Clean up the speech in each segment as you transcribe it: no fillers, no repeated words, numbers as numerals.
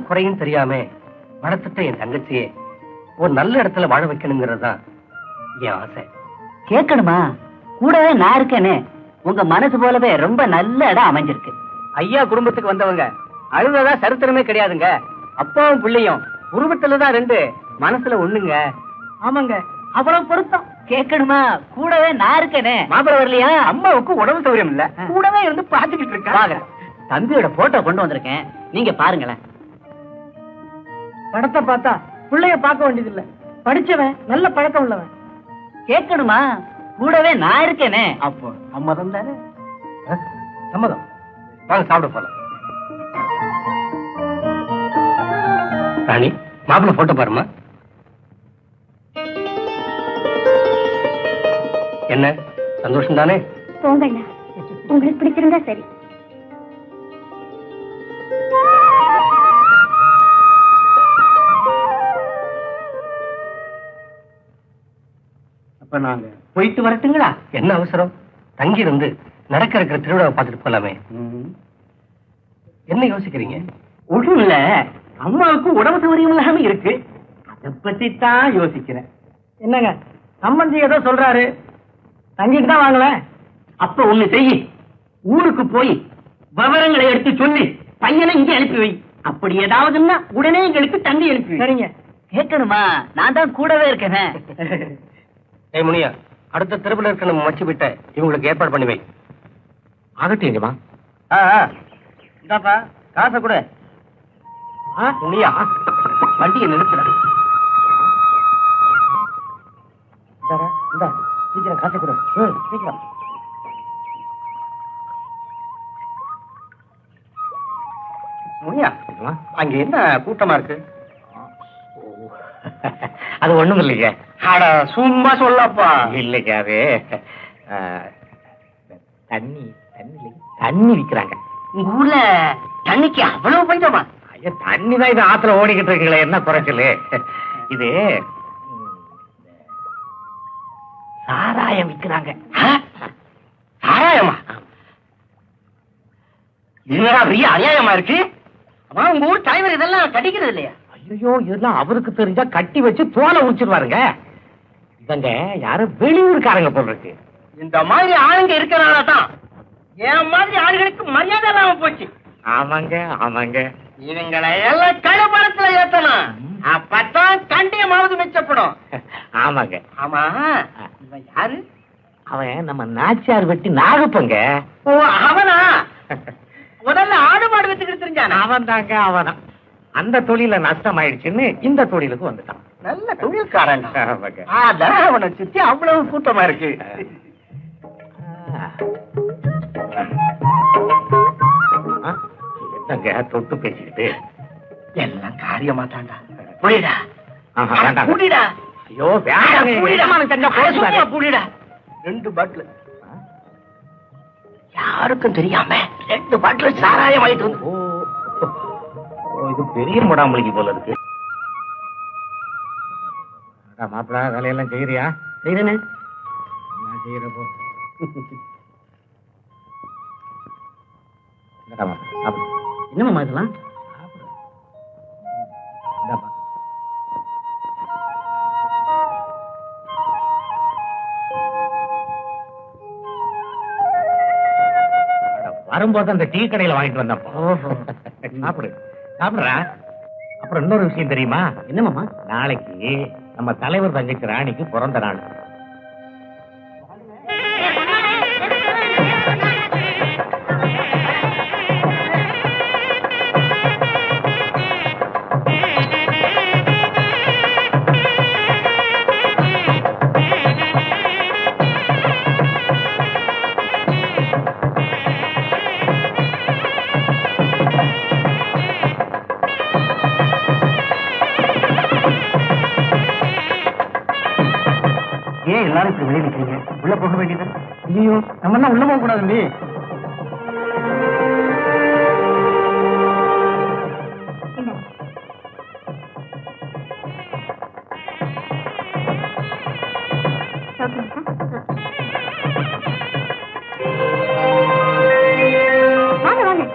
குறையும் தெரியாம வளர்த்துட்ட என் தங்கச்சியே ஒரு நல்ல இடத்துல வாழ வைக்கணுங்கிறதுதான் என் ஆசை. கேட்கணுமா? கூடவே நான் இருக்கேனே. உங்க மனசு போலவே ரொம்ப நல்ல இடம் அமைஞ்சிருக்கு. ஐயா குடும்பத்துக்கு வந்தவங்க அழுததா சரித்திரமே கிடையாதுங்க. அப்பாவும் பிள்ளையும் உருவத்துலதான் ரெண்டு, மனசுல ஒண்ணுங்க. ஆமாங்க, அவ்வளவு பொருத்தம். கேட்கணுமா? கூடவே நான் இருக்கேனே. மாப்பிள வரலையா? அம்மாவுக்கு உடம்பு சௌரியம் இல்ல, கூடவே இருந்து பாத்துக்கிட்டு இருக்காங்க. தம்பியோட போட்டோ கொண்டு வந்திருக்கேன், நீங்க பாருங்களேன். படத்தை பார்த்தா பிள்ளைய பார்க்க வேண்டியது இல்ல, படிச்சவன் நல்ல பழக்கம் உள்ளவன். கேட்கணுமா? கூடவே நான் இருக்கேனே. அப்போ சம்மதம் தானே? சம்மதம். வாங்க சாப்பிட போலாம். ராணி, மாப்பிள போட்டோ பாருமா. என்ன சந்தோஷம் தானே? போங்கண்ணா, உங்களுக்கு பிடிச்சிருந்தா சரி. அப்ப நாங்க போயிட்டு வரட்டுங்களா? என்ன அவசரம்? தங்கி இருந்து நடக்க இருக்கிற திருவிழாவை பார்த்துட்டு போலாமே. என்ன யோசிக்கிறீங்க? ஒன்றும் இல்ல, அம்மாவுக்கு உடம்பு சௌகரியம் இல்லாம இருக்கு, அதை பத்தி தான் யோசிக்கிறேன். என்னங்க சம்பந்தி ஏதோ சொல்றாரு, தங்கிட்டு தான் வாங்கல. அப்ப ஒண்ணு செய்ய, ஊருக்கு போய் விவரங்களை எடுத்து சொல்லி பையனை இங்க அனுப்பி வை. அப்படி ஏதாவதுன்னா உடனே எங்களுக்கு தண்ணி அனுப்பி. சரிங்க. கேட்கணுமா? நான் தான் கூடவே இருக்கேனே. ஏய் முனியா, அடுத்த தெருவில் இருக்க நம்ம மச்சு விட்ட இவங்களுக்கு ஏற்பாடு பண்ணி வை. ஆகட்டீங்கம்மா. இந்தாப்பா காசை கூட. முனியா, வண்டியை நிறுத்துற. சீக்கிரம் காசை கூட, சீக்கிரம். முனியா, அங்க என்ன கூட்டமா இருக்கு? அது ஒண்ணும் இல்லைங்க. அட சும்மா சொல்லப்பா. இல்லைங்க, அது தண்ணி தண்ணி தண்ணி விக்கிறாங்க. உங்க ஊர்ல தண்ணிக்கு அவ்வளவு பஞ்சமா? ஐயா, தண்ணி தான் இது ஆத்துல ஓடிக்கிட்டு இருக்குங்களே, என்ன குறைச்சலு? இது சாராயம் விக்கிறாங்க. சாராயமா? இதுனா பெரிய அநியாயமா இருக்கு. அம்மா, உங்க ஊர் தலைவர் இதெல்லாம் கட்டிக்கிறது இல்லையா? ஐயோ, இதெல்லாம் அவருக்கு தெரிஞ்சா கட்டி வச்சு தோலை உரிச்சிருவாருங்க. இவங்க யாரும் வெளியூருக்காரங்க போல இருக்கு. இந்த மாதிரி ஆளுங்க இருக்கிறனால தான் என் மாதிரி ஆளுகளுக்கு மரியாதை இல்லாம போச்சு. ஆமாங்க ஆமாங்க, இவங்களை எல்லாம் கழுபடத்துல ஏத்தணும், அப்பதான் கண்டியமாவது மிச்சப்படும். ஆமாங்க. ஆமா, இவன் யாரு? அவன் நம்ம நாச்சியார் வெட்டி நாகப்பங்க. ஓ, அவனா? முதல்ல ஆடு மாடு வச்சுக்கிட்டு தெரிஞ்சான். அவன் தாங்க அவனா. அந்த தொழில நஷ்டம் ஆயிடுச்சுன்னு இந்த தொழிலுக்கு வந்துட்டான். நல்ல தொழில்காரன். அதான் அவனை சுத்தி அவ்வளவு கூட்டமா இருக்கு. என்னங்க தொட்டு பேசிக்கிட்டு? எல்லாம் காரியமா தாண்டா. புரியுதா? புரியுடா? ஐயோ புரியுடா. 2 பாட்டில் யாருக்கும் தெரியாம 2 பாட்டில் சாராயம் வாங்கிட்டு வந்து. இது பெரிய முடாமலிக்கு போல இருக்கு. மாப்பிள, வேலையெல்லாம் செய்யறியா? செய்யறேன்னு. என்ன செய்யறப்போ? என்னமா இதெல்லாம்? வரும்போது அந்த டீ கடையில வாங்கிட்டு வந்தப்போ. சாப்பிடு சாப்பிடுறா. அப்புறம் இன்னொரு விஷயம் தெரியுமா? என்னமாமா? நாளைக்கு நம்ம தலைவர் தங்கச்சி ராணிக்கு பிறந்த நாள். ஏன் எல்லாரும் இப்படி வெளியே நிற்கிறீங்க? உள்ள போக வேண்டியது. ஐயோ, நம்ம எல்லாம் உள்ள போக கூடாது. வாங்க வாங்க.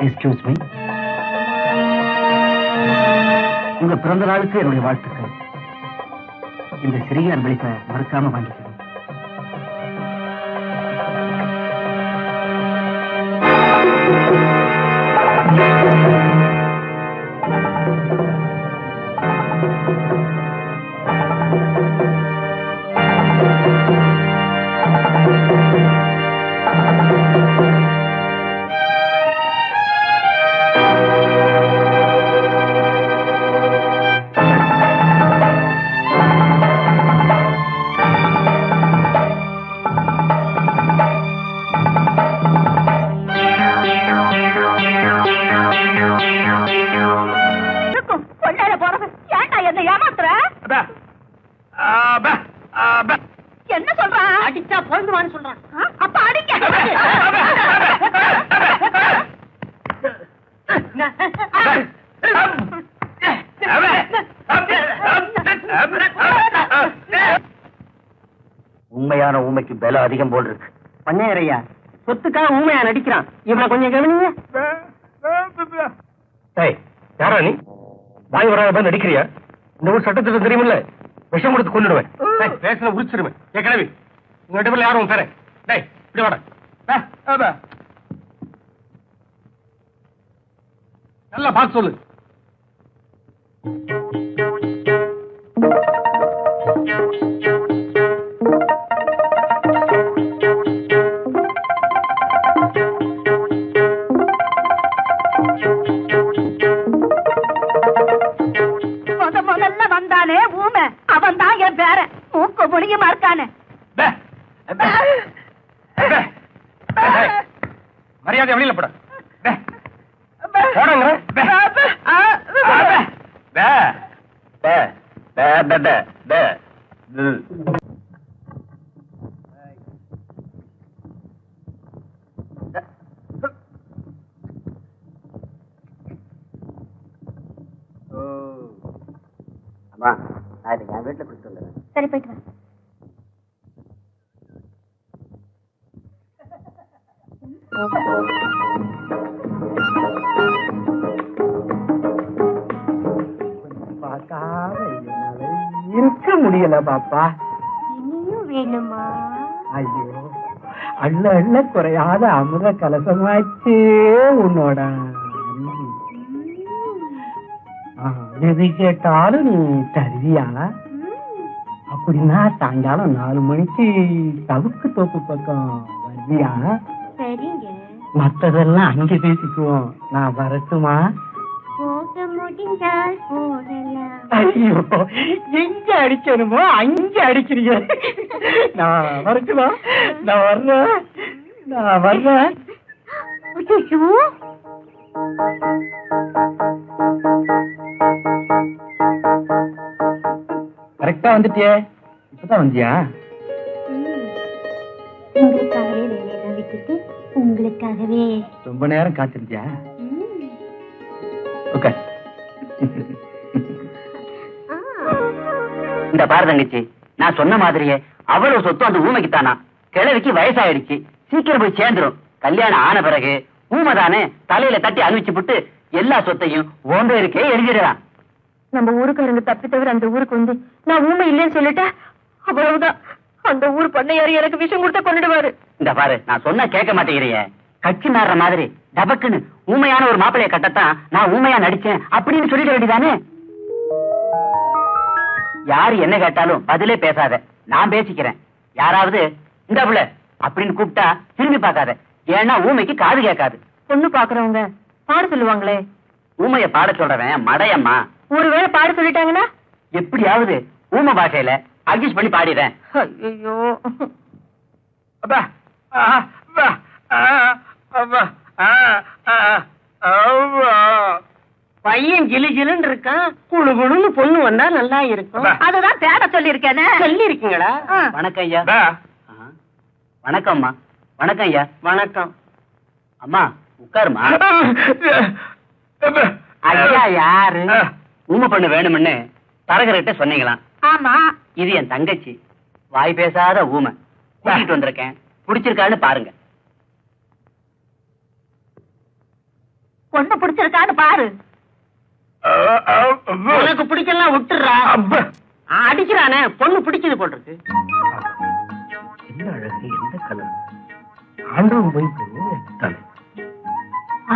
எக்ஸ்கியூஸ் மீ, உங்க பிறந்த நாளுக்கு என்னுடைய வாழ்த்துக்கள். இந்த சிறிய அன்பளிப்பை மறக்காம வாங்கிக்கணும். என்ன சொல்றான்? அடிச்சா பொழுதுவான்னு சொல்றான். அப்ப அடிக்க. உண்மையான ஊமைக்கு பலம் அதிகம் போல் இருக்கு. பண்ணையரையா சொத்துக்காக ஊமையா நடிக்கிறான். இவனை கொஞ்சம் கவனிங்க. யாரா நீ? வாய் வராத நடிக்கிறியா? இந்த ஊர் சட்டத்திட்டம் தெரியுமில்ல? விஷம் கொடுத்து கொண்டுடுவேன். பேசல உரிச்சிருவேன். கிளவி உங்க இடத்துல யாரும் பேர இப்படி வாட. நல்லா பார்த்து சொல்லு. முதல்ல வந்தானே ஊமை, அவன் தான் என் பேர. மூக்கு முடியுமா இருக்கானே. மரியாதை வெளியில போட. அம்மா, நான் இதை என் வீட்டுல கொடுத்து வந்துடுறேன். சரி, போயிட்டு வா. இருக்க முடியல பாப்பா. இனியும் வேணுமா? ஐயோ, அள்ள அள்ள குறையாத அமுத கலசமாச்சே உன்னோட. எது கேட்டாலும் நீ தருவியா? அப்படின்னா சாயங்காலம் 4 மணிக்கு தவுக்கு தோப்பு பக்கம் வருவியா? சரிங்க. மத்ததெல்லாம் அங்க பேசிக்குவோம். நான் வரட்டுமா? போக முடிந்தால் போகலாம். ஐயோ, எங்க அடிக்கணுமோ அங்க அடிக்கிறீங்க. நான் வரட்டுமா? நான் வர்றேன். ஐயோ, கரெக்டா வந்துட்டியே. இப்பதான் வந்தியா? உங்களுக்காகவே வேலையெல்லாம் விட்டுட்டு உங்களுக்காகவே. ரொம்ப நேரம் காத்திருந்தியா? ஓகே. இந்த பாரு தங்கச்சி, நான் சொன்ன மாதிரியே அவ்வளவு சொத்து அந்த ஊமைக்குத்தானா. கிழவிக்கு வயசாயிடுச்சு, சீக்கிரம் போய் சேர்ந்துரும். கல்யாணம் ஆன பிறகு ஊமைதானே தலையில தட்டி அணிவிச்சு விட்டு எல்லா சொத்தையும் ஓம்ப இருக்கே எழுதிடலாம். நம்ம ஊருக்காரங்க தப்பி தவிர அந்த ஊருக்கு வந்து நான் ஊமை இல்லைன்னு சொல்லிட்டா அவ்வளவுதான். அந்த ஊர் பண்ணையாரு எனக்கு விஷம் கொடுத்தா கொண்டுடுவாரு. இந்த பாரு, நான் சொன்னா கேட்க மாட்டேங்கிறிய. கட்சி மாறுற மாதிரி டபக்குன்னு ஊமையான ஒரு மாப்பிளைய கட்டத்தான் நான் ஊமையா நடிச்சேன் அப்படின்னு சொல்லிட வேண்டியதானே. யாரு என்ன கேட்டாலும் பதிலே பேசாத, நான் பேசிக்கிறேன். யாராவது இந்த புள்ள அப்படின்னு கூப்பிட்டா திரும்பி பார்க்காத. ஏன்னா ஊமைக்கு காது கேட்காது. பொண்ணு பாக்குறவங்க பாட சொல்லுவாங்களே. ஊமைய பாட சொல்றவன் மடையம்மா. ஒருவேளை பாட சொல்லிட்டாங்கன்னா எப்படியாவது ஊமை பாஷையில அட்ஜஸ்ட் பண்ணி பாடிடுறேன். ஐயோ, பையன் ஜிலு ஜிலுன்னு இருக்கான். குழு குழுன்னு பொண்ணு வந்தா நல்லா இருக்கும். அதுதான் தேட சொல்லி இருக்கேனே. சொல்லி இருக்கீங்களா? வணக்கம் ஐயா. வணக்கம்மா. வணக்கம் ஐயா. வணக்கம். அம்மா உட்காருமா. ஐயா யாரு? ஊமை பண்ணு வேணும்னு தரகர்கிட்ட சொன்னீங்களாம். ஆமா. இது என் தங்கச்சி, வாய் பேசாத ஊமை. கூட்டிட்டு வந்திருக்கேன், பிடிச்சிருக்கான்னு பாருங்க. பொண்ணு பிடிச்சிருக்கான்னு பாரு. உனக்கு பிடிக்கலாம் விட்டுறா. அடிக்கிறானே, பொண்ணு பிடிச்சது போட்டிருக்கு. என்ன அழகு, எந்த கலர், ஆண்டவன் போய்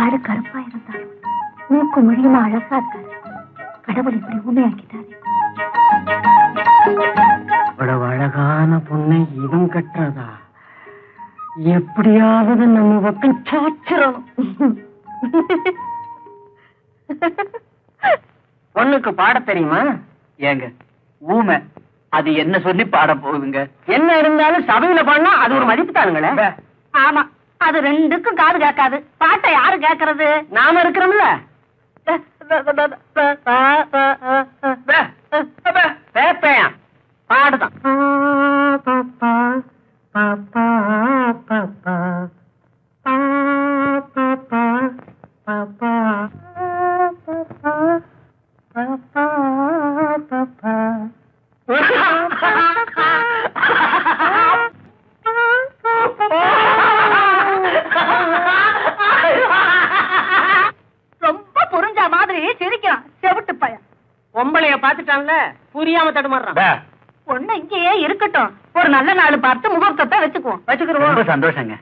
ஆடு கருப்பா இருந்தாலும் மூக்கு மொழியுமா அழகா இருக்காரு. கடவுள் இப்படி ஊமையாக்கிட்டாரு. இவ்வளவு அழகான பொண்ணை இவன் கட்டுறதா? எப்படியாவது நம்ம பக்கம் சாச்சிடணும். பொண்ணுக்கு பாட தெரியுமா? ஏங்க ஊமை அது என்ன சொல்லி பாட போகுதுங்க? என்ன இருந்தாலும் சபையில பாடினா அது ஒரு மதிப்பு தானுங்களே. ஆமா, அது ரெண்டுக்கும் காது கேட்காது. பாட்டை யாரு கேட்கறது? நாம இருக்கிறோம்ல. பாடுதான். ரொம்ப புரிஞ்ச மாதிரி சிரிக்கிறான் செவிட்டு பையன். பொம்பளைய பாத்துட்டான்ல, புரியாம தடுமாறுறான். பொண்ணு இங்கேயே இருக்கட்டும், ஒரு நல்ல நாள் பார்த்து முகூர்த்தத்தை வச்சுக்குவோம். ரொம்ப சந்தோஷங்க.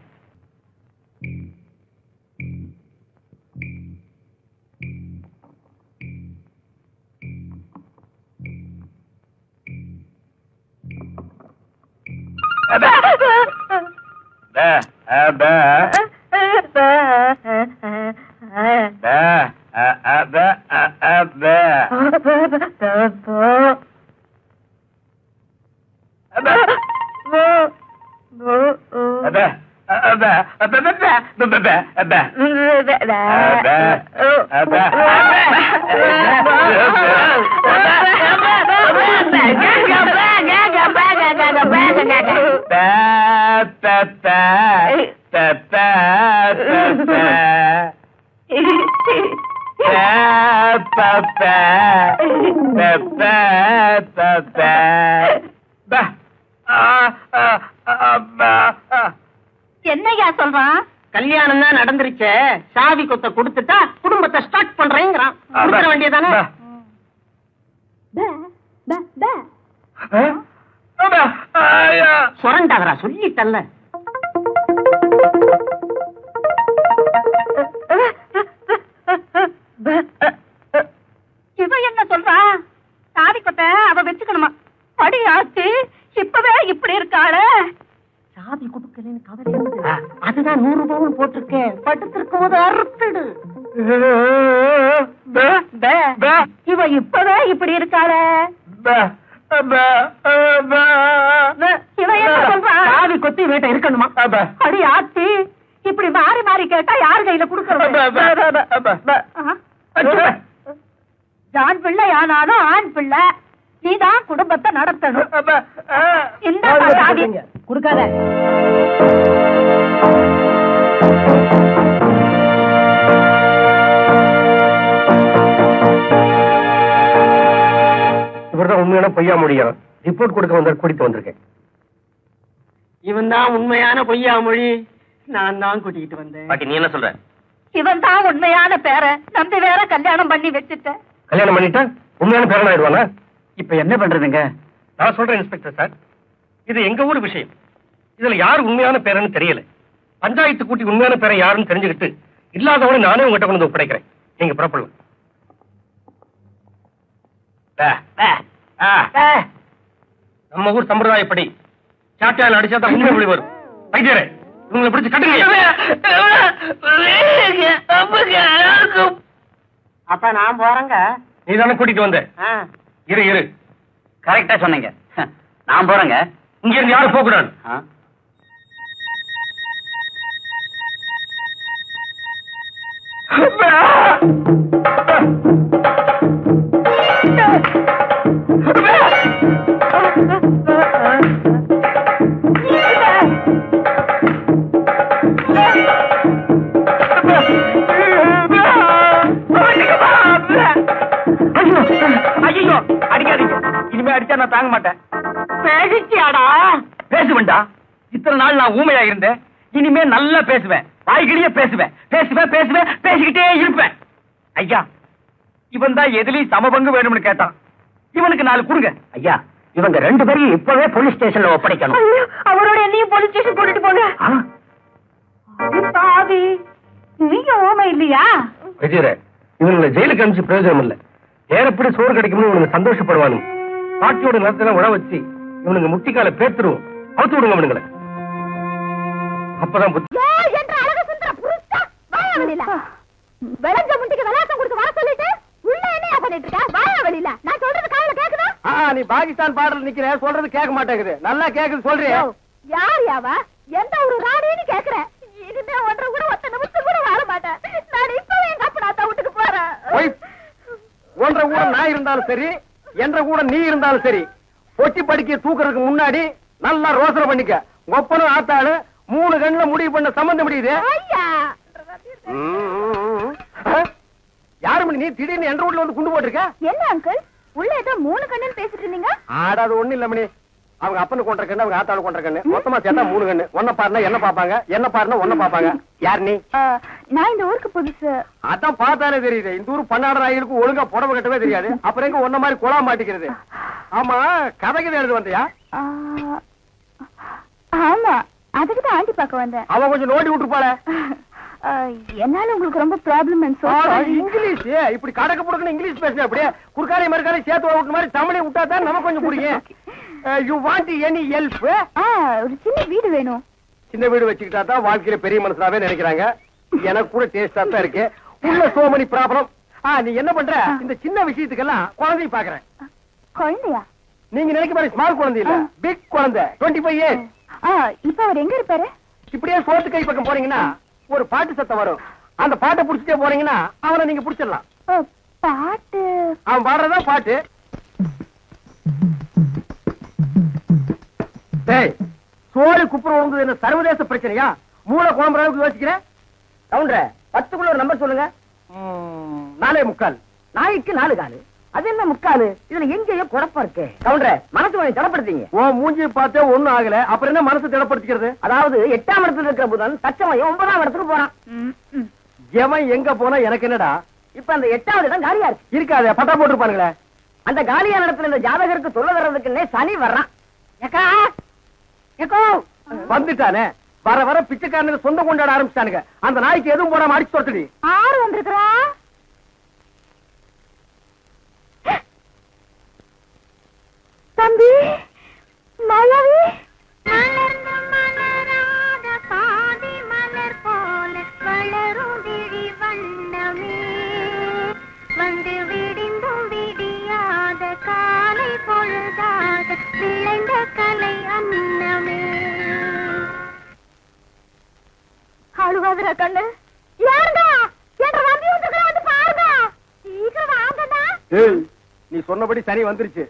என்னையா சொல்றான்? கல்யாணம் தான் நடந்துருச்சு, சாவி கொத்த கொடுத்துட்டா குடும்பத்தை ஸ்டார்ட் பண்றேங்கிறான். கொடுக்க வேண்டியதானே? சொரண்டாகரா சொல்லிட்டல்ல. இவ என்ன சொல்றா? சாவி கொத்த அவ வச்சுக்கணுமா? படி ஆச்சு, இப்பவே இப்படி இருக்காளே. சாவி கொடுக்கலன்னு கவலை, அதுதான் 100 ரூபாவும் போட்டிருக்கேன். படுத்திருக்கும் போது அறுத்துடு. இவ இப்பவே இப்படி இருக்காளே. இவ என்ன சொல்றா? சாவி கொத்தி வீட்டை இருக்கணுமா? அடி ஆத்தி, இப்படி மாறி மாறி கேட்டா யாரு கையில கொடுக்கறது? ஆண் பிள்ளை ஆனாலும் ஆண் பிள்ளை, நீதான் குடும்பத்தை நடத்தணும். இந்த சாவி கொடுக்காத. இவர்தான் உண்மையான பொய்யா முடியும். ரிப்போர்ட் கொடுக்க கூட்டிட்டு வந்திருக்கேன். இவன் தான் உண்மையான பொய்யா மொழி, நான் தான் கூட்டிட்டு வந்தேன். பாட்டி, நீ என்ன சொல்ற? இவன் தான் உண்மையான பேரை நம்பி வேற கல்யாணம் பண்ணி வச்சுட்டேன். கல்யாணம் பண்ணிட்டா உண்மையான பேரன் ஆயிடுவானா? இப்ப என்ன பண்றதுங்க? நான் சொல்றேன் இன்ஸ்பெக்டர் சார், இது எங்க ஊர் விஷயம். இதுல யாரு உண்மையான பேரன்னு தெரியல. பஞ்சாயத்து கூட்டி உண்மையான பேரை யாருன்னு தெரிஞ்சுக்கிட்டு இல்லாதவனை நானே உங்ககிட்ட கொண்டு ஒப்படைக்கிறேன். நீங்க புறப்படலாம். நம்ம ஊர் சம்பிரதாயப்படி சாட்டையால் அடிச்சா தான் உண்மை மொழி வரும். வைத்தியரே, இவங்களை பிடிச்சு கட்டுங்க. அப்ப நான் போறேங்க. நீ தானே கூட்டிட்டு வந்த. இரு கரெக்டா சொன்னீங்க. நான் போறேங்க. இங்க இருந்து யாரும் போக கூடாது. ஐயோ, அடிக்காதீங்க. இனிமே அடிச்சா நான் தாங்க மாட்டேன். பேசிச்சியாடா? பேசுவேன்டா. இத்தனை நாள் நான் ஊமையா இருந்தேன், இனிமே நல்லா பேசுவேன். வாய்கிலேயே பேசுவேன் பேசுவேன் பேசுவேன் பேசிக்கிட்டே இருப்பேன். ஐயா, இவன் தான் எதுலயும் சமபங்கு வேணும்னு கேட்டான். இவனுக்கு 4 கொடுங்க. ஐயா, இவங்க 2 பேரையும் இப்பவே போலீஸ் ஸ்டேஷன்ல ஒப்படைக்கணும். ஐயோ, அவரோட என்னையும் போலீஸ் ஸ்டேஷன் போட்டுட்டு போங்க. பாவி, நீங்க ஓமை இல்லையா? விஜயரே, இவங்களை ஜெயிலுக்கு அனுப்பிச்சு பிரயோஜனம் இல்ல. ஏறப்படி சோறு கிடைக்கும்னு இவனுங்க சந்தோஷப்படுவானு. பாட்டியோட நிலத்தெல்லாம் உழ வச்சு இவனுங்க முட்டிக்கால பேத்துருவோம். அவுத்து விடுங்க இவனுங்களை. அப்பதான் புத்தி. விளைஞ்ச முட்டிக்கு விளையாட்டம் கொடுத்து வர சொல்லிட்டு உள்ள என்ன பண்ணிட்டு இருக்க? வாயா வெளியில. நான் சொல்றது காதுல கேக்குதா? நீ பாகிஸ்தான் பாடல் நிக்கிற, சொல்றது கேட்க மாட்டேங்குது. நல்லா கேக்குது சொல்றியா? யார் யாவா? எந்த ஒரு ராணின்னு கேக்குறேன். இனிமே 1 கூட 1 நிமிஷம் கூட வாழ மாட்டேன். நான் இப்பவே எங்க அப்பா வீட்டுக்கு போறேன். 1 கூட நான் இருந்தாலும் சரி, என்ற கூட நீ இருந்தாலும் சரி, பொட்டி படிக்க தூக்குறதுக்கு முன்னாடி நல்லா ரோசனை பண்ணிக்க. ஒப்பனும் ஆத்தாளு 3 கண்ணுல முடிவு பண்ண சம்பந்தம் முடியுது. யாரு மணி நீ திடீர்னு என்ற வீட்டுல வந்து குண்டு போட்டிருக்க? என்ன அங்கிள், உள்ள ஏதோ 3 கண்ணுன்னு பேசிட்டு இருந்தீங்க? ஆடாது ஒண்ணு இல்ல மணி. அவங்க அப்பனு கொண்ட கண்ணு, அவங்க ஆத்தாளு கொண்ட கண்ணு, மொத்தமா சேர்த்தா 3 கண்ணு. ஒன்ன பாருனா என்ன பாப்பாங்க, என்ன பாருனா ஒன்ன பாப்பாங்க. யார் நீ? நான் இந்த ஊருக்கு புதுசு. அதான் பார்த்தாலே தெரியுது. இந்த ஊர் பன்னாட நாய்களுக்கு ஒழுங்கா புடவை கட்டவே தெரியாது. அப்புறம் எங்க ஒன்ன மாதிரி குழா மாட்டிக்கிறது. ஆமா, கதைக்கு எழுது வந்தியா? ஆமா, அதுக்கு தான் ஆண்டி பார்க்க வந்தேன். அவ கொஞ்சம் நோண்டி விட்டுருப்பாள. என்னால உங்களுக்கு ரொம்ப ப்ராப்ளம். இங்கிலீஷ் இப்படி கடக்க புடக்கணும் இங்கிலீஷ் பேசுங்க. அப்படியே குறுக்காரி மறுக்காரி சேர்த்து விட்டு மாதிரி தமிழை விட்டா தான் நமக்கு கொஞ்சம் புரியும். You want any help? ஒரு சின்ன வீடு வேணும். சின்ன வீடு வச்சுக்கிட்டா தான் வாழ்க்கையில பெரிய மனசாவே நினைக்கிறாங்க. எனக்கு கூட டேஸ்டா தான் இருக்கு. உள்ள சோ many ப்ராப்ளம். நீ என்ன பண்ற? இந்த சின்ன விஷயத்துக்கெல்லாம் குழந்தைய பாக்குறேன். குழந்தையா? நீங்க நினைக்க மாதிரி ஸ்மால் குழந்தை இல்ல, பிக் குழந்தை. 25 years. இப்ப அவர் எங்க இருப்பாரு? இப்படியே சோத்து கை பக்கம் போறீங்கன்னா ஒரு பாட்டு சத்தம் வரும். அந்த பாட்டை புடிச்சிட்டே போறீங்கன்னா அவனை நீங்க புடிச்சிடலாம். பாட்டு? அவன் பாடுறதா பாட்டு. சோறு குப்புற விழுந்தது என்ன சர்வதேச பிரச்சனையா? மூளை குழம்புற அளவுக்கு யோசிக்கிறேன். கவுண்டர 10க்குள்ள ஒரு நம்பர் சொல்லுங்க. 4.25. நாய்க்கு 4 காலு. அது என்ன முக்காலு? இதுல எங்கேயோ குழப்பம் இருக்கு. கவுண்டர, மனசு கொஞ்சம் திடப்படுத்தீங்க. ஓ மூஞ்சி பார்த்தே ஒண்ணும் ஆகல, அப்புறம் என்ன மனசு திடப்படுத்திக்கிறது? அதாவது 8ஆம் இடத்துல இருக்கிற புதன் தச்சமயம் 9ஆம் இடத்துக்கு போறான். எவன் எங்க போனா எனக்கு என்னடா? இப்ப அந்த 8வது இடம் காலியா இருக்கு. இருக்காது, பட்டா போட்டுருப்பானுங்களே. அந்த காலியான இடத்துல இந்த ஜாதகருக்கு சொல்ல வர்றதுக்குன்னே சனி வர்றான். வந்துட்டானே, வர வர பிச்சைக்காரனுக்கு சொந்த கொண்டாட ஆரம்பிச்சானுங்க. அந்த நாய்க்கு எதுவும் போடாம அடிச்சு தொட்டடி. 6 வந்திருக்கிறா. தம்பி மாயாவி, மலர்ந்து மலராத பாதி மலர் போல வளரும் விழி வண்ணமே, வந்து விடிந்தும் விடியாத காலை பொழுதாக விளைந்த கலை அன்னமே. அழுவாதுரா கண்ணு. யாருடா? என்ற நம்பி வந்துக்கிறா, வந்து பாருங்க. சீக்கிரம் வாங்கடா. நீ சொன்னபடி சனி வந்துருச்சு.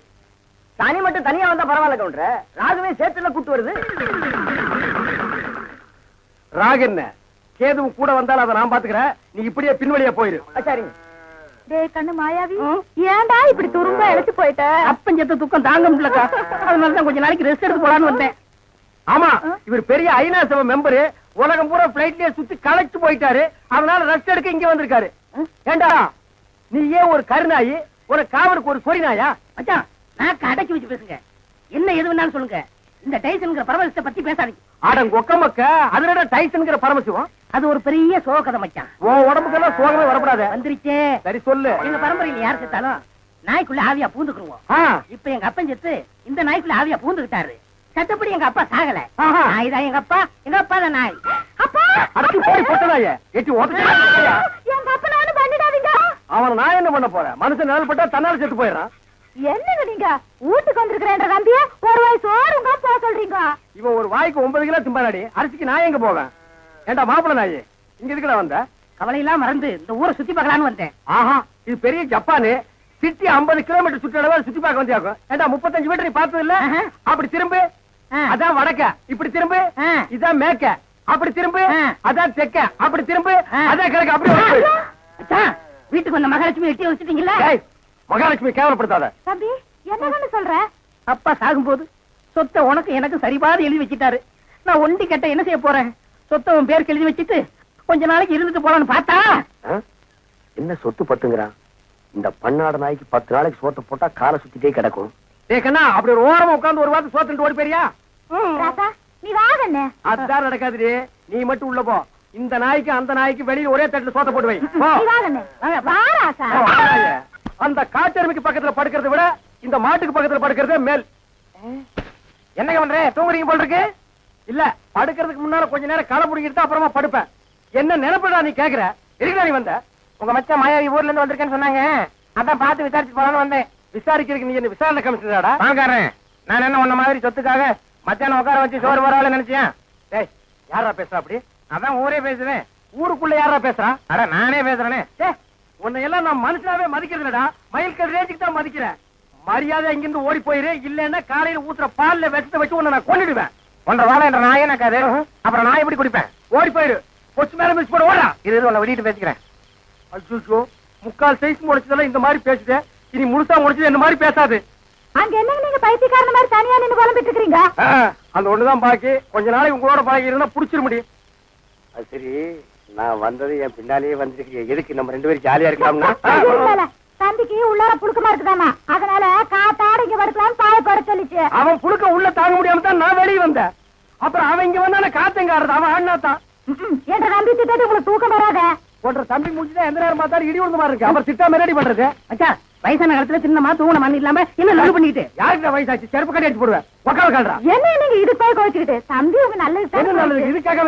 சனி மட்டும் தனியா வந்தா பரவாயில்ல கவுண்டர, ராகுவே சேர்த்துல கூட்டு வருது. ராகு என்ன, கேதுவும் கூட வந்தாலும் அதை நான் பாத்துக்கிறேன். நீ இப்படியே பின்வழியா போயிரு. சரிங்க. டேய் கண்ணு மாயாவி, ஏன்டா இப்படி துரும்ப இழைச்சு போயிட்ட? அப்பஞ்சத்த துக்கம் தாங்க முடியலக்கா, அதனாலதான் கொஞ்ச நாளைக்கு ரெஸ்ட் எடுத்து போலான்னு வந்தேன். ஆமா, இவர் பெரிய ஐநா சபை மெம்பரு. உலகம் பூரா பிளைட்லயே சுத்தி களைச்சு போயிட்டாரு. அதனால ரெஸ்ட் எடுக்க இங்க வந்திருக்காரு. ஏண்டா, நீ ஏன் ஒரு கருநாயி, ஒரு காவலுக்கு ஒரு சொறி நாயா? மச்சான், நான் அடக்கி வச்சு பேசுங்க. என்ன எது வேணாலும் சொல்லுங்க. இந்த டைசன்ங்கிற பரமசிவத்தை பத்தி பேசாதீங்க. ஆடங்க ஒக்கமக்க, அதுல டைசன்ங்கிற பரமசிவம். அது ஒரு பெரிய சோகதை மச்சான். உன் உடம்புக்கெல்லாம் சோகமே வரப்படாத. வந்துருச்சே. சரி சொல்லு. எங்க பரம்பரையில யார் செத்தாலும் நாய்க்குள்ள ஆவியா பூந்துக்குருவோம். இப்ப எங்க அப்பன் செத்து இந்த நாய்க்குள்ள ஆவியா பூந்துக்கிட்டாரு. சட்டப்படி எங்க அப்பா சாகல. நாய் தான் எங்க அப்பா, எங்க அப்பா தான் நாய். அப்பா அடக்கி போய் போட்டதாயே எட்டி ஓட்ட. எங்க அப்பா நானும் பண்ணிடாதீங்க. அவனை நான் என்ன பண்ண போறேன்? மனுஷன் நிழல் பட்டா தன்னால செத்து போயிடறான். என்னங்க நீங்க வீட்டுக்கு வந்திருக்கிறேன்ற நம்பிய ஒரு வாய் சோறுங்க போக சொல்றீங்க? இவன் ஒரு வாய்க்கு 9 கிலோ திம்பாடி. அரிசிக்கு நான் எங்க போவேன்? ஏண்டா மாப்பிள நாயே, இங்க இதுக்குள்ள வந்த? கவலையெல்லாம் மறந்து இந்த ஊரை சுத்தி பார்க்கலான்னு வந்தேன். ஆஹா, இது பெரிய ஜப்பானு. சிட்டி 50 கிலோமீட்டர் சுற்றளவு சுத்தி பார்க்க வந்தியாக்கும். ஏண்டா 35 மீட்டர் நீ பார்த்தது இல்ல? அப்படி திரும்பு, அதான் வடக்க. இப்படி திரும்பு, இதான் மேக்க. அப்படி திரும்பு, அதான் தெக்க. அப்படி திரும்பு, அதான் கிழக்கு. அப்படி வீட்டுக்கு வந்த மகாலட்சுமி எட்டி வச்சுட்டீங்களா? மகாலட்சுமி கேவலப்படுத்தாத. தம்பி என்னன்னு சொல்ற? அப்பா சாகும்போது சொத்தை உனக்கு எனக்கு சரிபாதி எழுதி வச்சிட்டாரு. நான் ஒண்டி கட்ட என்ன செய்ய போறேன்? சொத்தை உன் பேருக்கு எழுதி வச்சிட்டு கொஞ்ச நாளைக்கு இருந்துட்டு போலான்னு பார்த்தா என்ன சொத்து பத்துங்கிறான்? இந்த பண்ணாட நாய்க்கு 10 நாளைக்கு சோத்த போட்டா காலை சுத்திட்டே கிடக்கும். கண்ணா அப்படி ஒரு ஓரமா உட்கார்ந்து ஒரு வாரத்துக்கு சோத்துட்டு ஓடி போறியா? நீ வாங்கண்ணே. அதுதான் நடக்காதுடி. நீ மட்டும் உள்ள போ. இந்த நாய்க்கு அந்த நாய்க்கு வெளியில ஒரே தட்டுல சோத்த போட்டு வை. அந்த காட்டெருமைக்கு பக்கத்துல படுக்கிறத விட இந்த மாட்டுக்கு பக்கத்துல படுக்கிறதே மேல். என்னங்க பண்ற? தூங்குறீங்க போல இருக்கு. இல்ல, படுக்கிறதுக்கு முன்னால கொஞ்ச நேரம் களை புடிங்கிட்டு அப்புறமா படுப்பேன். என்ன நினைப்படா நீ கேக்குற? எதுக்குடா நீ வந்த? உங்க மச்சான் மாயாவி ஊர்ல இருந்து வந்திருக்கேன்னு சொன்னாங்க. அதான் பார்த்து விசாரிச்சு போலான்னு வந்தேன். விசாரிக்கிறதுக்கு நீ என்ன விசாரணை கமிஷனராடா? வாங்காரன். நான் என்ன உன்ன மாதிரி சொத்துக்காக மச்சான உட்கார வச்சு சோறு வரவால நினைச்சேன். டேய், யாரா பேசுறா அப்படி? அதான் ஊரே பேசுவேன். ஊருக்குள்ள யாரா பேசுறா? அட நானே பேசுறேனே. உன்னை எல்லாம் நான் மனுஷனாவே மதிக்கிறதுலடா. மயில்கல் ரேஞ்சுக்கு தான் மதிக்கிறேன். மரியாதை இங்கிருந்து ஓடி போயிரு. இல்லன்னா காலையில ஊத்துற பால்ல விஷத்தை வச்சு உன்னை நான் கொன்னுடுவேன். ஒன்றரை வாழை என்ற நாயே நக்காது. அப்புறம் நான் எப்படி குடிப்பேன்? ஓடி போயிரு. கொச்சு மேல மிஸ் போட ஓடா. இது உன்னை வெளியிட்டு பேசிக்கிறேன். அச்சோ, முக்கால் சைஸ் முடிச்சதெல்லாம் இந்த மாதிரி பேசுது. இனி முழுசா முடிச்சது என்ன மாதிரி பேசாது. அங்க என்னங்க நீங்க பைத்தியக்காரன மாதிரி தனியா நின்னு புலம்பிட்டு இருக்கீங்க? அந்த ஒண்ணுதான் பாக்கி. கொஞ்ச நாளைக்கு உங்களோட பழகி இருந்தா புடிச்சிட முடியும். அது சரி, நான் வந்தது என் பின்னாலேயே வந்துருக்கு. எதுக்கு நம்ம 2 பேரும் ஜாலியா இருக்கலாம்னா? தம்பிக்கு உள்ளார புழுக்கமா இருக்குதாமா, அதனால காத்தாட இங்க படுக்கலாம் பாய பட சொல்லிச்சு. அவன் புழுக்க உள்ள தாங்க முடியாம தான் நான் வெளியே வந்தேன். அப்புறம் அவன் இங்க வந்தானே காத்தங்காரது. அவன் ஆடினாத்தான். என்ற நம்பி திட்டாட்டி உங்களுக்கு தூக்கம் வராத. போன்ற தம்பி முடிச்சுதான் எந்த நேரம் பார்த்தாலும் இடி விழுந்த மாதிரி இருக்கு. அப்புறம் திட்டாம ரெடி பண்றது. அச்சா, வயசான காலத்துல சின்னமா தூங்கின மண் இல்லாம என்ன லவ் பண்ணிட்டு யாருக்கு வயசாச்சு? செருப்பு கட்டி அடிச்சு போடுவேன். உக்கால கால்றா. என்ன நீங்க இது போய் கோச்சிக்கிட்டு? தம்பி உங்க நல்லது என்ன நல்லது? இதுக்காக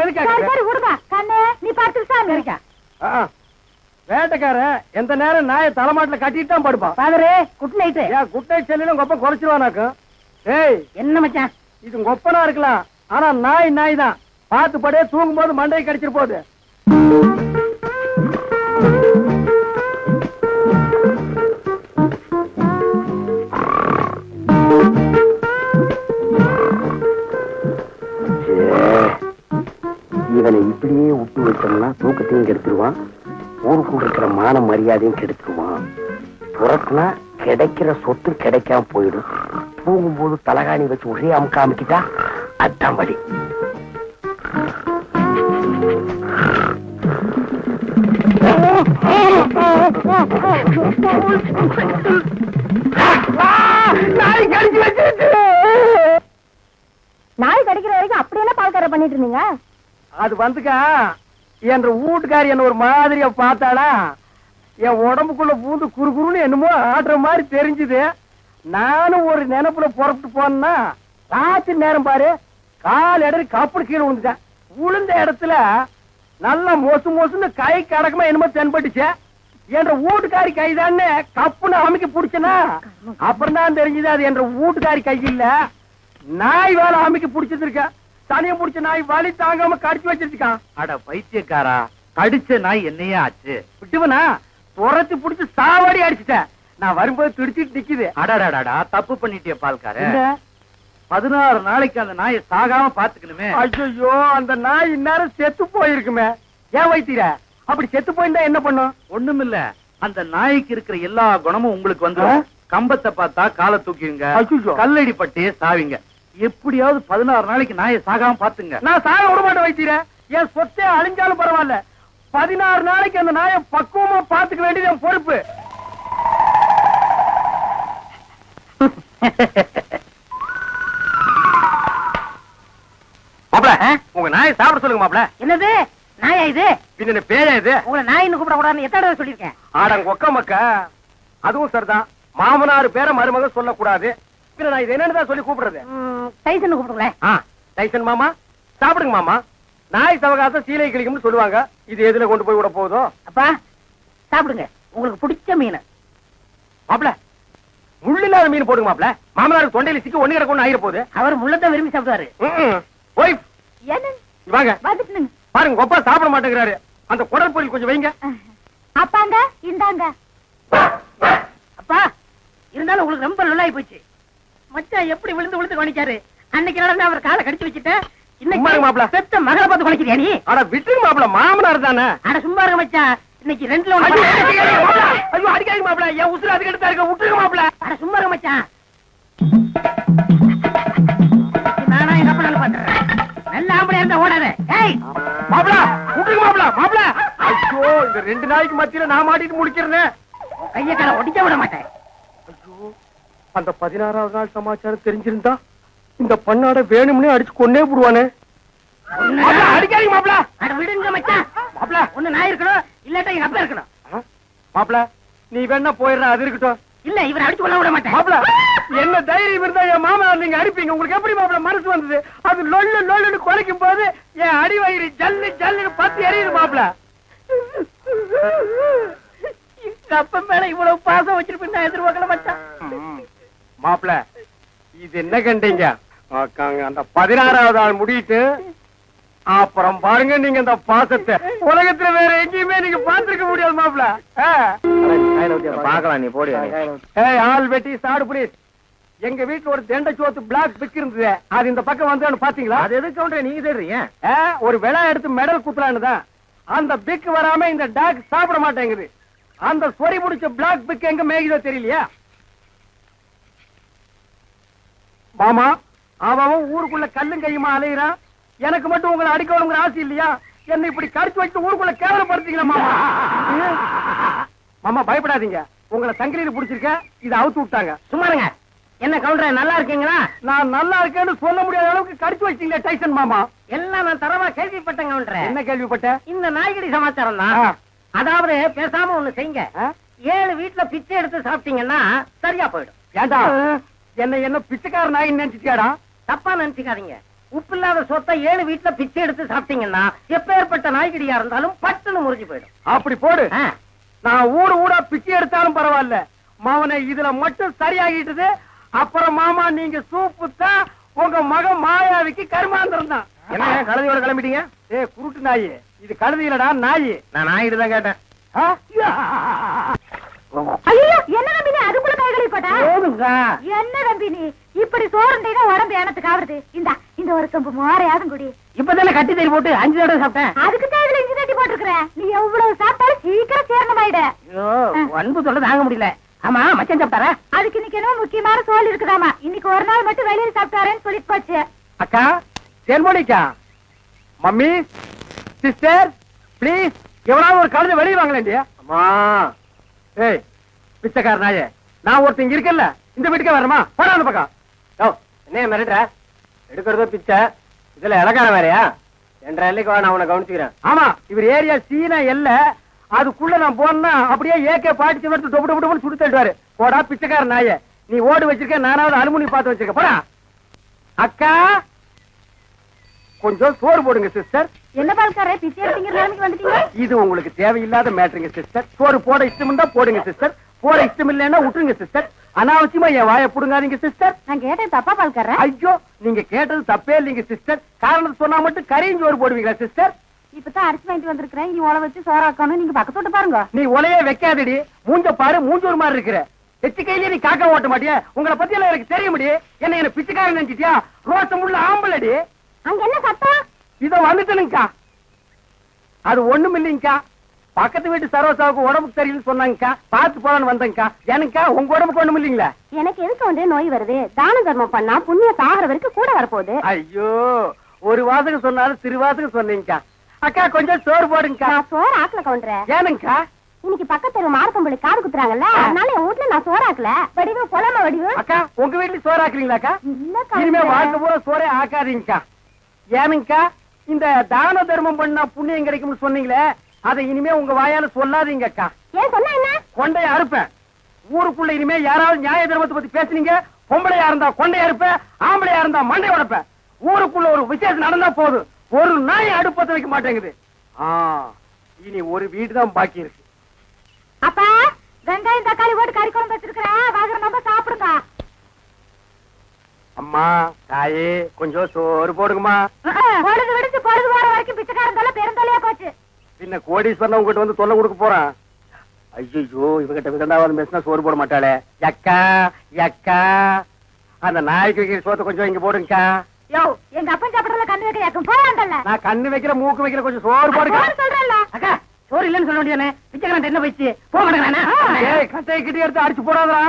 சரி விடுமா கண்ணே, நீ பார்த்து சாமி இருக்கா. வேட்டைக்காரன் எந்த நேரம் நாயை தலைமாட்டுல கட்டிட்டு தான் படுப்பான். பாதரே, குட் நைட். ஏன் குட் நைட் செல்லும் கொப்ப குறைச்சிருவானாக்கும். ஏய், என்ன மச்சான்? இது கொப்பனா இருக்கலாம், ஆனா நாய் தான். பார்த்து படே, தூங்கும் போது மண்டையை கடிச்சிட்டு போகுது. இவனை இப்படியே விட்டு வச்சோம்னா தூக்கத்தையும் கெடுத்துருவான், ஊருக்குள்ள இருக்கிற மான மரியாதையும் கெடுத்துருவான். புறத்துனா கிடைக்கிற சொத்து கிடைக்காம போயிடும். தூங்கும்போது தலகாணி வச்சு ஒரே அமுக்க அமுக்கிட்டா அதான் படி. நாய் கடிக்கிற வரைக்கும் அப்படி என்ன பால்கார பண்ணிட்டு இருந்தீங்க? அது வந்துக்கா, என் வீட்டுக்காரி என்ன ஒரு மாதிரியா பார்த்தாளா, என் உடம்புக்குள்ள பூந்து குறுகுறுன்னு என்னமோ ஆடுற மாதிரி தெரிஞ்சுது. நானும் ஒரு நினைப்புல புறப்பட்டு போனா ராத்திரி நேரம் பாரு, கால் இடறி கப்படு கீழே விழுந்துட்டேன். விழுந்த இடத்துல நல்லா மொசுன்னு கை கடக்கமா என்னமோ தென்பட்டுச்சு. என்ற வீட்டுக்காரி கைதான்னு கப்புன்னு அமைக்க பிடிச்சனா, அப்புறம் தான் தெரிஞ்சது அது என்ற வீட்டுக்காரி கை இல்ல, நாய் வேலை அமைக்க பிடிச்சிருக்க. தனியா பிடிச்ச நாய் வலி தாங்காம கடிச்சு வச்சிருக்கான். அட பைத்தியக்காரா, கடிச்ச நாய் என்னையே ஆச்சு? விட்டுவனா துரத்தி பிடிச்சு சாவாடி அடிச்சுட்டேன். நான் வரும்போது துடிச்சிட்டு நிக்குது. அடாடாடா, தப்பு பண்ணிட்டிய பால்கார. 16 நாளைக்கு அந்த நாயை சாகாம பாத்துக்கணுமே. ஐயோ, அந்த நாய் இந்நேரம் செத்து போயிருக்குமே. ஏன் வைத்தீர? அப்படி செத்து போயிருந்தா என்ன பண்ணும்? ஒண்ணுமில்ல, அந்த நாய்க்கு இருக்கிற எல்லா குணமும் உங்களுக்கு வந்து கம்பத்தை பார்த்தா காலை தூக்கிங்க, கல்லடி பட்டே சாவிங்க. எப்படியாவது 16 நாளைக்கு நாயை சாகாம பாத்துங்க. நான் சாக விட மாட்டேன் வைத்தீர. என் சொத்தே அழிஞ்சாலும் பரவாயில்ல, 16 நாளைக்கு அந்த நாயை பக்குவமா பாத்துக்க வேண்டியது என் பொறுப்பு. மாப்ள, உங்க நாயை சாப்பிட சொல்லுங்க மாப்ள. என்னது நாயா இது? பின்ன பேயா இது? உங்களை நாயின்னு கூப்பிட கூடாதுன்னு எத்தனை தடவை சொல்லியிருக்கேன்? ஆடங்க ஒக்க மக்க. அதுவும் சரிதான், மாமனார் பேரை மருமக சொல்லக்கூடாது. பின்ன நான் இது என்னன்னு சொல்லி கூப்பிடுறது? டைசன் கூப்பிடுங்களேன். டைசன் மாமா, சாப்பிடுங்க மாமா. நாய் சவகாசம் சீலை கிளிக்கும்னு சொல்லுவாங்க. இது எதுல கொண்டு போய் விட போதும்? அப்பா சாப்பிடுங்க, உங்களுக்கு பிடிச்ச மீன். மாப்ள, முள்ளில்லாத மீன் போடுங்க மாப்ள. மாமனாருக்கு தொண்டையில சிக்கி ஒண்ணு கிடக்கு ஆயிர போகுது. அவர் முள்ளத்தை விரும்பி சாப்பிடுவாரு. ஒய்ஃப் என்ன வாங்க வந்துட்டுங்க. பாருங்க, கொப்பா சாப்பிட மாட்டேங்கிறாரு. அந்த குடல் பொரியல் கொஞ்சம் வைங்க. அப்பாங்க இந்தாங்க. அப்பா இருந்தாலும் உங்களுக்கு ரொம்ப நல்லாயி போச்சு. மச்சான் எப்படி விழுந்து விழுந்து கவனிச்சாரு. அன்னைக்கு நடந்து அவர் காலை கடிச்சு வச்சுட்டேன். சும்மா இருங்க மாப்ள. பெத்த மகளை பார்த்து கவனிக்கிறியா நீ? அட விட்டுருங்க மாப்ள, மாமனார் தானே. அட சும்மா இருங்க மச்சான், இன்னைக்கு 2ல ஐயோ அடிக்காதீங்க மாப்ள, என் உசுறு அதுக்கு எடுத்தா இருக்க. விட்டுருங்க மாப்ள. அட சும்மா இருங்க மச்சான், நானா எங்க அப்பா பாத்துறேன். நல்ல வீட்டுல ஆம்பளை இருந்தா ஓடாத. ஏய் மாப்பிள விட்டுருங்க மாப்பிள மாப்பிள. ஐயோ இந்த 2 நாளைக்கு மத்தியில நான் மாட்டிட்டு முடிக்கிறேன். கைய கால ஒடிக்க விட மாட்டேன். ஐயோ அந்த 16வது நாள் சமாச்சாரம் தெரிஞ்சிருந்தா இந்த பண்ணாட வேணும்னே அடிச்சு கொன்னே போடுவானே. அடிக்காதீங்க மாப்பிள. அட விடுங்க மச்சான். மாப்பிள ஒண்ணு நான் இருக்கணும், இல்லாட்டா எங்க அப்பா இருக்கணும். மாப்பிள நீ வேணா போயிடுற, அது இருக்கட்டும். இல்ல இவரை அடிச்சு கொள்ள விட மாட்டேன். மாப்பிள என்ன தைரியம் இருந்தா என் மாமா நீங்க அடிப்பீங்க? உங்களுக்கு எப்படி மாப்பிள மனசு வந்தது? அது லொல்லு லொல்லுன்னு குறைக்கும் போது என் அடி வயிறு ஜல்லு ஜல்லுன்னு பத்தி எரியுது மாப்பிள. எங்க அப்பா மேல இவ்வளவு பாசம் வச்சிருப்பேன் நான் எதிர்பார்க்கல மச்சான். மாப்பிள இது என்ன கண்டீங்க? அந்த 16வது நாள் முடியிட்டு அப்புறம் பாருங்க நீங்க இந்த பாசத்தை உலகத்துல வேற எங்கேயுமே நீங்க பாத்துருக்க முடியாது மாப்பிள. பாக்கலாம், நீ போடி. ஆள் வெட்டி சாடு புரியுது. எங்க வீட்டுல ஒரு தெண்டை சோத்து பிளாக் பிக் இருந்தது, அது இந்த பக்கம் வந்து பாத்தீங்களா? அது எதுக்கு கவுண்டர் நீங்க தெரியுங்க? ஒரு விழா எடுத்து மெடல் குத்துறான்னு தான். அந்த பிக் வராம இந்த டாக் சாப்பிட மாட்டேங்குது. அந்த சொறி முடிச்ச பிளாக் பிக் எங்க மேய்குதோ தெரியலையா மாமா? அவன் ஊருக்குள்ள கல்லும் கையுமா அலையிறான். எனக்கு மட்டும் உங்களை அடிக்கணுங்கிற ஆசை இல்லையா? என்ன இப்படி கடிச்சு வச்சு ஊருக்குள்ள கேவலப்படுத்தீங்களா மாமா? மாமா பயப்படாதீங்க, உங்களை சங்கிலியில புடிச்சிருக்க, இதை அவுத்து விட்டாங்க. சும்மாருங்க. என்ன கவுண்டர் நல்லா இருக்கீங்களா? நான் நல்லா இருக்கேன்னு சொல்ல முடியாத அளவுக்கு கடிச்சு வச்சிட்டீங்க டைசன் மாமா. எல்லாம் நான் தரவா கேள்விப்பட்டேன் கவுண்டர். என்ன கேள்விப்பட்ட? இந்த நாய்கடி சமாச்சாரம் தான். அதாவது பேசாம ஒண்ணு செய்யுங்க. 7 வீட்டுல பிச்சை எடுத்து சாப்பிட்டீங்கன்னா சரியா போயிடும். ஏண்டா என்ன பிச்சைக்கார நாய் நினைச்சிட்டியாடா? தப்பா நினைச்சுக்காதீங்க. உப்பு இல்லாத சொத்தை 7 வீட்டுல பிச்சை எடுத்து சாப்பிட்டீங்கன்னா எப்பேற்பட்ட நாய்கடியா இருந்தாலும் பட்டுன்னு முறிஞ்சு போயிடும். அப்படி போடு. நான் ஊடா பிச்சை எடுத்தாலும் பரவாயில்ல, மாவனை இதுல மட்டும் சரியாகிட்டது. அப்புறம் மாமா நீங்க சூப்பு தான் உங்க மகன் மாயாவிக்கு கருமாந்திரம் தான். என்ன கழுதையோட கிளம்பிட்டீங்க? குருட்டு நாய் இது, கழுதி இல்லடா நாய். நான் நாயிட்டு தான் கேட்டேன். ஐயோ என்ன நம்பி நீ அதுக்குள்ள கைகளை போட்டா? போதுங்க. என்ன நம்பி நீ இப்படி சோறுண்டா உடம்பு எனத்துக்கு ஆவறது? இந்த ஒரு கம்பு மோரையாதும் குடி. இப்பதானே கட்டி தறி போட்டு 5 தடவை சாப்பிட்டேன். அதுக்கு கையில இஞ்சி தட்டி போட்டுருக்க. நீ எவ்வளவு சாப்பிட்டாலும் சீக்கிரம் சேரணமாயிட. அன்பு சொல்ல தாங்க முடியல. ஆமா மச்சான் சாப்பிட்டாரா? அதுக்கு இன்னைக்கு என்ன முக்கியமான சோல் இருக்குதாமா. இன்னைக்கு ஒரு நாள் மட்டும் வெளியில சாப்பிட்டாரேன்னு சொல்லிட்டு போச்சு. அக்கா தேன்மொழிக்கா, மம்மி, சிஸ்டர் பிளீஸ் எவ்வளவு ஒரு கழுதை வெளியே வாங்கலேண்டியா? அம்மா ஏய் பிச்சைக்கார நாயே, நான் ஒருத்தங்க இருக்கல இந்த வீட்டுக்கே வரமா? போடா அந்த பக்கம். என்ன மிரட்டுற? எடுக்கிறதோ பிச்சை, இதுல இலக்கார வேறையா? 2.5 வா, நான் உன்னை கவனிச்சுக்கிறேன். ஆமா இவர் ஏரியா சீனா எல்ல, அதுக்குள்ள நான் போனா அப்படியே ஏகே பாடிச்சு எடுத்து டொப்பு டொப்பு டொப்பு சுடு தள்ளுவாரு. போடா பிச்சைக்கார நாயே, நீ ஓடு வச்சிருக்க, நானாவது அலுமினி பார்த்து வச்சிருக்க. போடா. அக்கா கொஞ்சம் சோறு போடுங்க சிஸ்டர். என்ன பால்காரே பிச்சை எடுத்தீங்க நிலைமைக்கு வந்துட்டீங்க? இது உங்களுக்கு தேவையில்லாத மேட்டருங்க சிஸ்டர். சோறு போட இஷ்டம் இருந்தா போடுங்க சிஸ்டர், போட இஷ்டம் இல்லைன்னா விட்டுருங்க சிஸ்டர். அனாவசியமா என் வாயை புடுங்காதீங்க சிஸ்டர். நான் கேட்டேன் தப்பா பால்காரே? ஐயோ நீங்க கேட்டது தப்பே இல்லைங்க சிஸ்டர். காரணம் சொன்னா மட்டும் கரையும் சோறு போடுவீங்களா சிஸ்டர்? இப்பதான் அரிசி வாங்கிட்டு வந்திருக்கிறேன், இனி உழ வச்சு சோறாக்கணும். நீங்க பக்கத்தோட்டு பாருங்க. நீ உலையே வைக்காதடி, மூஞ்ச பாரு, மூஞ்சூர் மாதிரி இருக்கிற. எச்சு கையிலே நீ காக்கா ஓட்ட மாட்டியா? உங்களை பத்தி எல்லாம் எனக்கு தெரிய முடியும். என்ன பிச்சைக்காரன் நினைச்சிட்டியா? ரோசம் உள்ள ஆம்பளடி. அங்க என்ன சத்தம்? இதோ வந்துட்டனுங்கக்கா. அது ஒண்ணும் இல்லைங்கக்கா, பக்கத்து வீட்டு சரோசாவுக்கு உடம்புக்கு சரியில்லைன்னு சொன்னாங்கக்கா, பார்த்து போலான்னு வந்தேங்கக்கா. எனக்கா உங்க உடம்புக்கு ஒண்ணும் இல்லைங்களா? எனக்கு எதுக்கு வந்து நோய் வருது? தான தர்மம் பண்ணா புண்ணிய சாகர வரைக்கும் கூட வரப்போகுது. ஐயோ ஒரு வாசகம் சொன்னாலும் திருவாசகம் சொன்னீங்கக்கா. அக்கா கொஞ்சம் சோறு போடுங்கக்கா. நான் சோறு ஆக்கல கவுண்டரே. ஏனுங்கக்கா? இன்னைக்கு பக்கத்துல மார்க்கம்பள்ளி காடு குத்துறாங்கல்ல, அதனால என் வீட்டுல நான் சோறாக்கல. வடிவு பொலம வடிவு. அக்கா உங்க வீட்டுல சோறு ஆக்குறீங்களாக்கா? இல்ல இனிமே வாழ்க்கை கவுண்டரே. பூரா சோறே ஆக்காதீங்கக்கா. ஏனுங்கக்கா? இந்த தான தர்மம் பண்ணா புண்ணியம் கிடைக்கும்னு சொன்னீங்களே, அதை இனிமே உங்க வாயால சொல்லாதீங்கக்கா. ஏன் சொன்னா என்ன? கொண்டைய அறுப்பேன். ஊருக்குள்ள இனிமே யாராவது நியாய தர்மத்தை பத்தி பேசுனீங்க, பொம்பளையா இருந்தா கொண்டைய அறுப்பேன், ஆம்பளையா இருந்தா மண்டை உடைப்பேன். ஊருக்குள்ள ஒரு விசேஷம் நடந்தா போதும், ஒரு நாய் அடுப்பத்தை வைக்க மாட்டேங்குது. இனி ஒரு வீடு தான் பாக்கி இருக்கு. அப்பா வெங்காயம் தக்காளி போட்டு கறி குழம்பு வச்சிருக்கிறேன், வாங்குற நம்ம சாப்பிடுங்க. அம்மா தாயே கொஞ்சம் சோறு போடுங்கம்மா. பொழுது விடுச்சு பொழுது போற வரைக்கும் பிச்சைக்காரன் தொல்லை பெருந்தொல்லையா போச்சு. பின்ன கோடீஸ்வரன் உங்ககிட்ட வந்து தொல்லை கொடுக்க போறான். ஐயோ இவகிட்ட விதண்டாவது பேசினா சோறு போட மாட்டாளே. யக்கா யக்கா, அந்த நாய்க்கு வைக்கிற சோத்தை கொஞ்சம் இங்க போடுங்கக்கா. யோ எங்க அப்பன் சாப்பிடறதுல கண்ணு வைக்க யாக்கும் போயாண்டல்ல. நான் கண்ணு வைக்கிற மூக்கு வைக்கிற கொஞ்சம் சோறு போடுங்க. சொல்றேன்ல அக்கா சோறு இல்லன்னு சொல்ல வேண்டியதானே? பிச்சைக்காரன் என்ன போயிடுச்சு? போக மாட்டேங்கிறானே. ஏய் கட்டையை கிட்டி எடுத்து அடிச்சு போடாதா.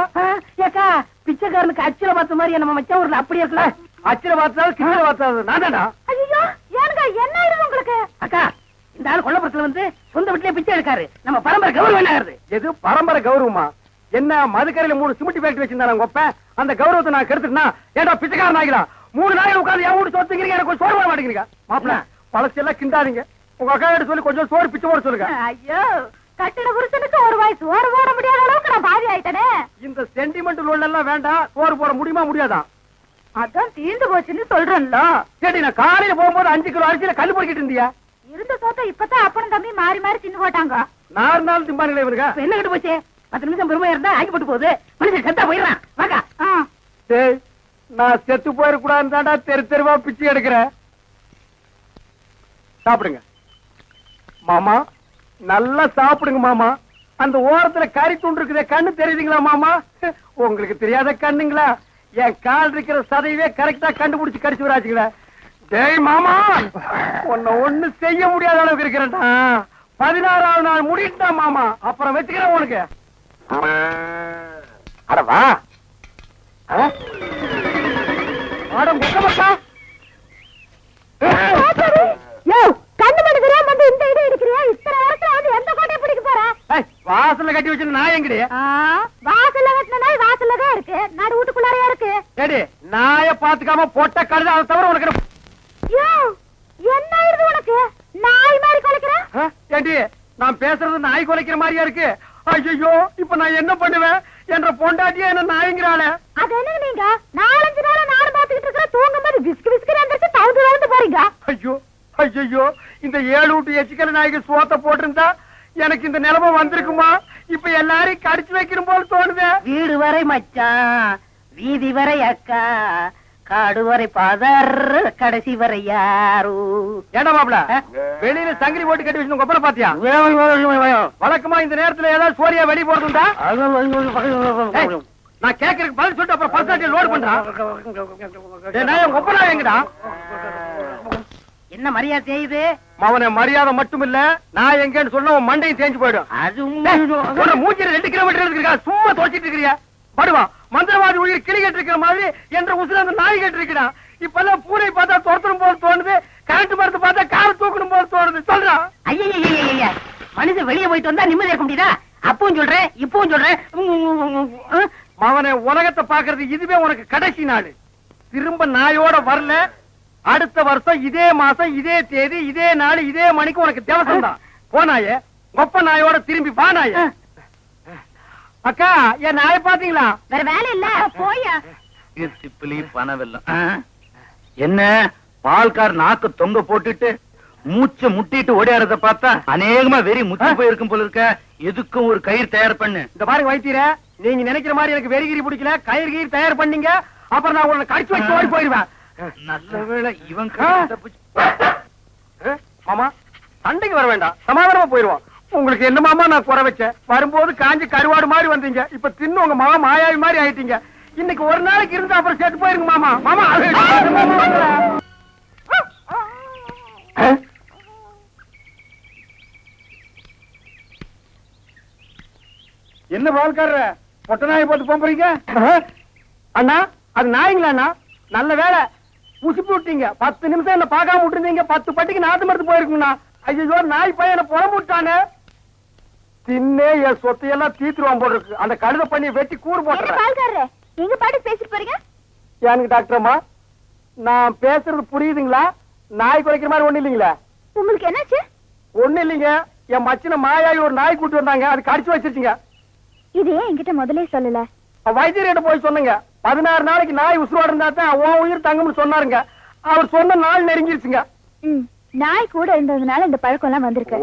ஏக்கா பிச்சைக்காரனுக்கு அச்சில பார்த்த மாதிரி நம்ம மச்ச ஊர்ல அப்படி இருக்கல. அச்சில பார்த்தாலும் கிட்ட பார்த்தாலும் நான் தானா? ஐயோ ஏனுங்க என்ன ஆயிடுது உங்களுக்கு? அக்கா இந்த ஆள் கொல்லப்புறத்துல வந்து சொந்த வீட்லயே பிச்சை எடுக்காரு. நம்ம பரம்பரை கௌரவம் என்ன ஆகுது? எது பரம்பரை கௌரவமா? என்ன மதுக்கரையில 3 சிமெண்ட் ஃபேக்டரி வச்சிருந்தாங்க உங்க அப்ப? அந்த கௌரவத்தை நான் கெடுத்துட்டா ஏடா பிச்சைக்காரன் ஆகிடா? 3 நாள் உட்கார்ந்து என் வீட்டு சொத்துக்கிறீங்க, எனக்கு சோறு போட மாட்டேங்கிறீங்க. மாப்பிள்ள பழசெல்லாம் கிண்டாதீங்க. உங்க அக்கா கிட்ட சொல்லி கொஞ்சம் சோறு பிச்சை போட சொல்லுங்க. ஐயோ கட்டின புருஷனுக்கு ஒரு வாய் சோறு போட முடியாத அளவுக்கு நான் பாதி ஆயிட்டனே. இந்த சென்டிமெண்ட் லோன் எல்லாம் வேண்டாம். சோறு போட முடியுமா முடியாதா? அதான் தீர்ந்து போச்சுன்னு சொல்றேன்ல. சரி, நான் காலையில போகும்போது 5 கிலோ அரிசியில கல்லு பொறுக்கிட்டு இருந்தியா? இருந்த சோத்த இப்பதான் அப்பனும் தம்பி மாறி மாறி தின்னு போட்டாங்க. 4 நாள் திம்பானுங்களே இவனுங்க. என்ன கிட்ட போச்சு? 10 நிமிஷம் பொறுமையா இருந்தா ஆகி போட்டு போகுது. மனுஷன் செத்தா போயிடறான். வாக்கா. டேய், நான் செத்து போயிடக்கூடாதுன்னு தாண்டா தெரு தெருவா பிச்சை எடுக்கிறேன். சாப்பிடுங்க மாமா, நல்லா சாப்பிடுங்க மாமா. அந்த ஓரத்துல கறி துண்டு இருக்குதே, கண்ணு தெரியுதுங்களா மாமா? உங்களுக்கு தெரியாத கண்ணுங்களா? என் கால் இருக்கிற சதையவே கரெக்டா கண்டுபிடிச்சு கடிச்சு வராச்சுங்களா? டேய் மாமா, உன்னை ஒண்ணு செய்ய முடியாத அளவுக்கு இருக்கிறேன்டா. 16ஆவது நாள் முடிட்டா மாமா, அப்புறம் வச்சுக்கிறேன் உனக்கு. அடவா கண்ணு மணி தெரியாம வந்து இந்த இடம் எடுக்கிறியா? இத்தனை நேரத்துல வந்து எந்த கோட்டையை பிடிக்க போற? வாசல்ல கட்டி வச்சு நாய் எங்கடி? வாசல்ல கட்டின நாய் வாசல்ல தான் இருக்கு, நடு வீட்டுக்குள்ளாரையா இருக்கு. ஏடி நாய பாத்துக்காம போட்ட கழுத, அதை தவிர உனக்கு என்ன ஆயிடுது உனக்கு? நாய் மாதிரி குலைக்கிற? ஏண்டி நான் பேசுறது நாய் குலைக்கிற மாதிரியா இருக்கு? ஐயோ, இப்ப நான் என்ன பண்ணுவேன்? என்ற பொண்டாட்டியா என்ன நாய்ங்கிறாளே. அது என்ன நீங்க 4-5 நாளா நாடு பாத்துக்கிட்டு இருக்கிற, தூங்கும் போது விஸ்கு விஸ்கு எந்திரிச்சு தவுந்து தவுந்து போறீங்க. ஐயோ ஐயோ, இந்த 7 வீட்டு எச்சிக்கல நாய்க்கு சோத்த போட்டிருந்தா எனக்கு இந்த நிலைமை வந்திருக்குமா? இப்ப எல்லாரையும் கடிச்சு வைக்கணும் போல தோணுது. வீடு வரை மச்சான், வீதி வரை அக்கா, காடு வரை பாதர், கடைசி வரை யாரு. ஏண்டா மாப்ள, வெளியில சங்கிலி போட்டு கட்டி வச்சு கொப்பரை பாத்தியா? வழக்கமா இந்த நேரத்துல ஏதாவது சோரியா வெளியே போறதுண்டா? நான் கேக்குறதுக்கு பதில் சொல்லிட்டு அப்புறம் பர்சனாலிட்டி லோட் பண்றான். கொப்பரா எங்கடா? என்ன மரியாதை செய்யுது? அவனை மரியாதை மட்டும் இல்ல, நான் எங்கன்னு சொன்ன உன் மண்டையும் தேஞ்சு போயிடும். அது மூச்சில 2 கிலோமீட்டர் இருக்கா, சும்மா தோச்சிட்டு இருக்கிறியா? படுவா, மந்திரவாதி உயிர் கிளி கட்டு இருக்கிற மாதிரி என்ற உசுல அந்த நாய் கட்டு இருக்கிறா. இப்ப எல்லாம் பூனை பார்த்தா துரத்தணும் போல தோணுது, கரண்ட் மரத்தை பார்த்தா காரை தூக்கணும் போல தோணுது. சொல்றா. ஐயா, மனுஷன் வெளியே போயிட்டு வந்தா நிம்மதி இருக்க முடியுதா? அப்பவும் சொல்றேன், இப்பவும் சொல்றேன். அவனை உலகத்தை பாக்குறது இதுவே உனக்கு கடைசி நாள். திரும்ப நாயோட வரல, அடுத்த வருஷம் இதே மாசம் இதே தேதி இதே நாள் இதே மணிக்கு உனக்கு தேவசம் தான். போனாயே ஒப்ப நாயோட திரும்பி பானாய. அக்கா, என் நாயை பாத்தீங்களா? வேற வேலை இல்ல, போயா. சிப்பிலி பணவெல்லாம் என்ன பால்கார் நாக்கு தொங்க போட்டுட்டு மூச்சை முட்டிட்டு ஓடியாரத பார்த்தா அநேகமா வெறி முத்தி போயிருக்கும் போல இருக்க. எதுக்கும் ஒரு கயிறு தயார் பண்ணு. இந்த பாருங்க வைத்தியரே, நீங்க நினைக்கிற மாதிரி எனக்கு வெறிகிரி பிடிக்கல. கயிறு கயிறு தயார் பண்ணீங்க, அப்புறம் நான் உங்களை கடிச்சு வச்சு ஓடி போயிருவேன். நல்ல வேளை இவன் மாமா சண்டைக்கு வர வேண்டாம், சமாதானமா போயிருவோம். உங்களுக்கு என்ன மாமா நான் குறை வச்சேன்? வரும்போது காஞ்சி கருவாடு மாதிரி வந்தீங்க, இப்ப தின்னு உங்க மாமா மாயாவி மாதிரி ஆயிட்டீங்க. இன்னைக்கு ஒரு நாளைக்கு இருந்தா அப்புறம் செத்து போயிருங்க மாமா. மாமா என்ன பால்கார பொட்ட நாயை போட்டு போறீங்க? அண்ணா அது நாய்ங்களா அண்ணா? நல்ல வேலை புசிப்பு விட்டீங்க. 10 நிமிஷம் என்ன பார்க்காம விட்டுருந்தீங்க, 10 பட்டிக்கு நாத்து மருந்து போயிருக்குங்கண்ணா. ஐயோ, நாய் பையன் என்ன புறம் விட்டானே. தின்னே என் சொத்தையெல்லாம் தீத்துருவான் போல இருக்கு. அந்த கழுத பண்ணி வெட்டி கூறு போட்டுறேன். நீங்க பாட்டு பேசிட்டு போறீங்க. எனக்கு டாக்டர் அம்மா, நான் பேசுறது புரியுதுங்களா? நாய் குறைக்கிற மாதிரி ஒண்ணு இல்லீங்களா? உங்களுக்கு என்னாச்சு? ஒண்ணு இல்லீங்க, என் மச்சின மாயாவி ஒரு நாய் கூட்டு வந்தாங்க, அது கடிச்சு வச்சிருச்சுங்க. இது ஏன் என்கிட்ட முதல்ல சொல்லல? வைத்தியர்கிட்ட போய் சொன்னங்க. 16 நாளைக்கு நாய் உசுரோட இருந்தா தான் உன் உயிர் தங்கும்னு சொன்னாருங்க. அவர் சொன்ன நாள் நெருங்கிருச்சுங்க. நாய் கூட இருந்ததுனால இந்த பழக்கம் எல்லாம் வந்திருக்கு.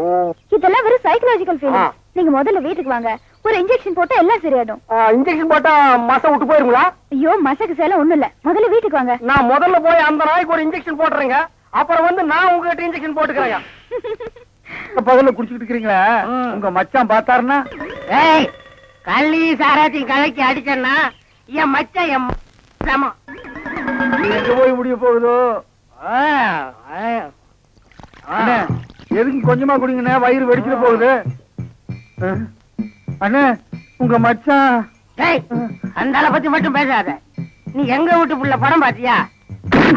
இதெல்லாம் வெறும் சைக்கலாஜிக்கல் ஃபீலிங். நீங்க முதல்ல வீட்டுக்கு வாங்க, ஒரு இன்ஜெக்ஷன் போட்டா எல்லாம் சரியாயிடும். இன்ஜெக்ஷன் போட்டா மசை விட்டு போயிருங்களா? ஐயோ, மசக்கு சேலம் ஒண்ணும் இல்ல, முதல்ல வீட்டுக்கு வாங்க. நான் முதல்ல போய் அந்த நாய்க்கு ஒரு இன்ஜெக்ஷன் போட்டுறேங்க, அப்புறம் வந்து நான் உங்ககிட்ட இன்ஜெக்ஷன் போட்டுக்கிறேங்க. பகல்ல குடிச்சுட்டு இருக்கிறீங்களா? உங்க மச்சான் பார்த்தாருன்னா கள்ளி சாராத்தி கலக்கி அடிச்சேன்னா என் மச்சான் என் சமம். எங்க போய் முடிய போகுதோ? எதுக்கு கொஞ்சமா குடிங்கண்ணே, வயிறு வெடிச்சுட்டு போகுது. அண்ணே, உங்க மச்சான். அந்த ஆளை பத்தி மட்டும் பேசாத. நீ எங்க வீட்டு புள்ள படம் பாத்தியா?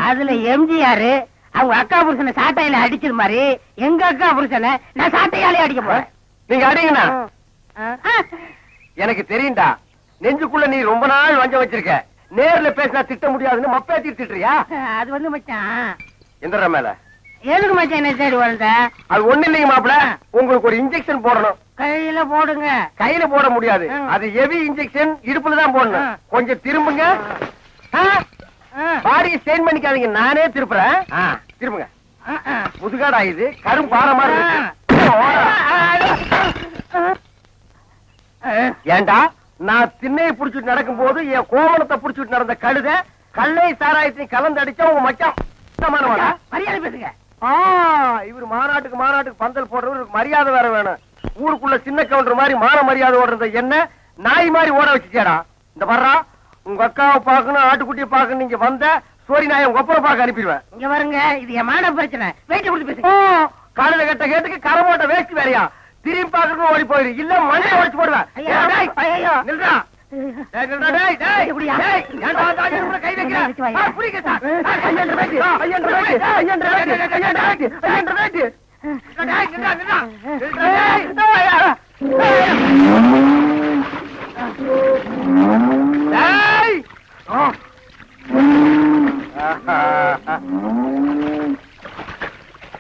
அதுல எம்ஜிஆர் அவங்க அக்கா புருஷனை சாட்டையில அடிச்சது மாதிரி எங்க அக்கா புருஷனை நான் சாட்டையாலே அடிக்க போறேன். நீங்க அடிங்கண்ணா. எனக்கு தெரியும்டா, நெஞ்சுக்குள்ள நீ ரொம்ப நாள் வஞ்சம் வச்சிருக்க. நேர்ல பேசினா திட்ட முடியாதுன்னு மப்பேத்தி திட்டுறியா? அது வந்து மச்சான் எந்திர மேல எதுக்கு மச்சான் என்ன தேடி வந்த? அது ஒண்ணு இல்லைங்க மாப்பிள, உங்களுக்கு ஒரு இன்ஜெக்ஷன் போடணும். கையில போடுங்க. கையில போட முடியாது, அது ஹெவி இன்ஜெக்ஷன், இடுப்புல தான் போடணும். கொஞ்சம் திரும்புங்க. பாடியை ஸ்டெயின் பண்ணிக்காதீங்க, நானே திருப்புறேன். திரும்புங்க. முதுகாடா இது, கரும் பாரமா இருக்கு. ஏண்டா, நான் திண்ணையை புடிச்சிட்டு நடக்கும் போது என் கோவணத்தை புடிச்சிட்டு நடந்த கழுத கல்லை சாராயத்தையும் கலந்து அடிச்சா உங்க மச்சான் மரியாதை பேசுங்க. இவர் மாநாட்டுக்கு பந்தல் போடுறவருக்கு மரியாதை வேற வேணும். ஊருக்குள்ள சின்ன கவுண்டர் மாதிரி மான மரியாதை ஓடுறத என்ன நாய் மாதிரி ஓட வச்சுச்சேடா. இந்த வர்றா, உங்க அக்காவை பாக்கணும், ஆட்டுக்குட்டியை பாக்கணும், நீங்க வந்த சோரி நாயை உங்க ஒப்பனை பார்க்க அனுப்பிடுவேன். இங்க வருங்க, இது என் மான பிரச்சனை. வெயிட் கொடுத்து பேசுங்க. காலையில கட்ட கேட்டுக்கு கரை போட்ட வேஸ்ட் வேறையா, திரும்பி பாக்கணும் ஓடி போயிரு, இல்ல மண்ணை உடைச்சு போடுவேன். நில்றா.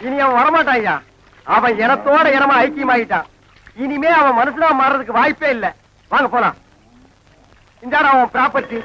இனி அவன் வரமாட்டான். அவன் இனத்தோட இனமா ஐக்கியமாயிட்டான். இனிமே அவன் மனுஷனா மாறதுக்கு வாய்ப்பே இல்ல. வாங்க போலாம். இந்த அவன் ப்ராப்பர்ட்டி